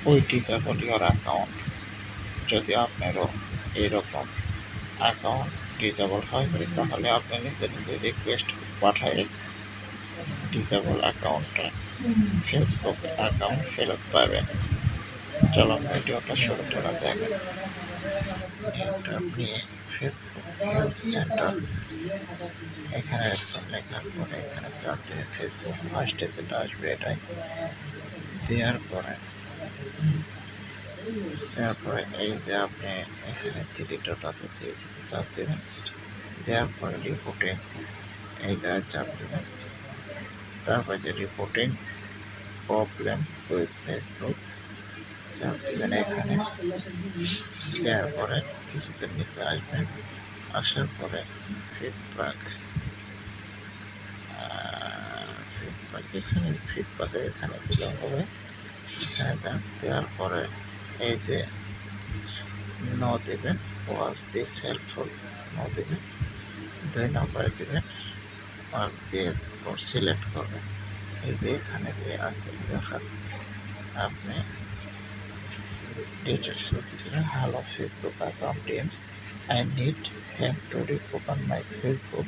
ওই disable your account. যদি আপনারও এরকম অ্যাকাউন্ট ডিসেবল হয় তাহলে আপনি নিজে নিজে রিকোয়েস্ট পাঠায় ডিসেবল অ্যাকাউন্টটা ফেসবুক অ্যাকাউন্ট ফেরত পাবেন। চলো ভিডিওটা শুরু করা যাক। এটা আপনি ফেসবুক হেল্প সেন্টার এখানে লেখার পরে এখানে চারটে ফেসবুক ফার্স্টে যেটা আসবে এটাই দেওয়ার পরে এই যে আপনি এখানে থ্রি ডট আছে চাপ দেবেন, দেওয়ার পরে রিপোর্টিং এই জায়গায় চাপ দেবেন, তারপরে যে রিপোর্টিং প্রবলেম উইথ ফেসবুক চাপ দেবেন এখানে। দেওয়ার পরে কিছুদিন নিচে আসবেন, আসার পরে ফিডব্যাক এখানে ফিডব্যাকে এখানে দিলে হবে। এখানে দেওয়ার পরে এই যে নো দেবেন, ওয়াজ দিস হেল্পফুল, নো দেবেন, 2 নম্বরে দেবেন আর দিয়ে সিলেক্ট করবেন। এই যে এখানে আছে দেখা আপনি ডিটেলস দিবেন। Hello Facebook account teams, I need help to reopen my Facebook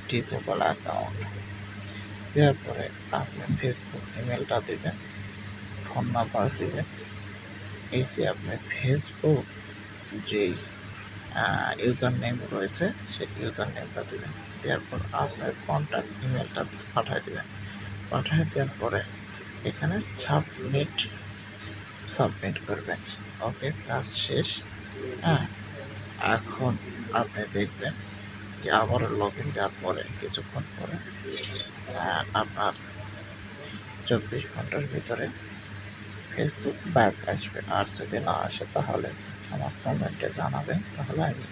disable account. দেওয়ার পরে আপনি ফেসবুক ইমেলটা দেবেন, ফোন নাম্বার দেবেন। এই যে আপনি ফেসবুক যেই ইউজার নেম রয়েছে সেই ইউজার নেমটা দেবেন। দেওয়ার পর আপনার কন্ট্যাক্ট ইমেলটা পাঠিয়ে দেবেন। পাঠিয়ে দেওয়ার পরে এখানে সাবমিট করবেন। ওকে, কাজ শেষ। এখন আপনি দেখবেন যে আবারও লগ ইন দেওয়ার পরে কিছুক্ষণ পরে আপনার 24 ঘন্টার ভিতরে ফেসবুক ব্যাক আসবে। আর যদি না আসে তাহলে আমার কমেন্টে জানাবেন, তাহলে আমি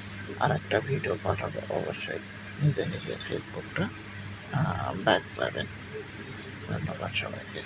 আরেকটা ভিডিও পাঠাবো। অবশ্যই নিজে নিজে ফেসবুকটা ব্যাক পাবেন। ধন্যবাদ সবাইকে।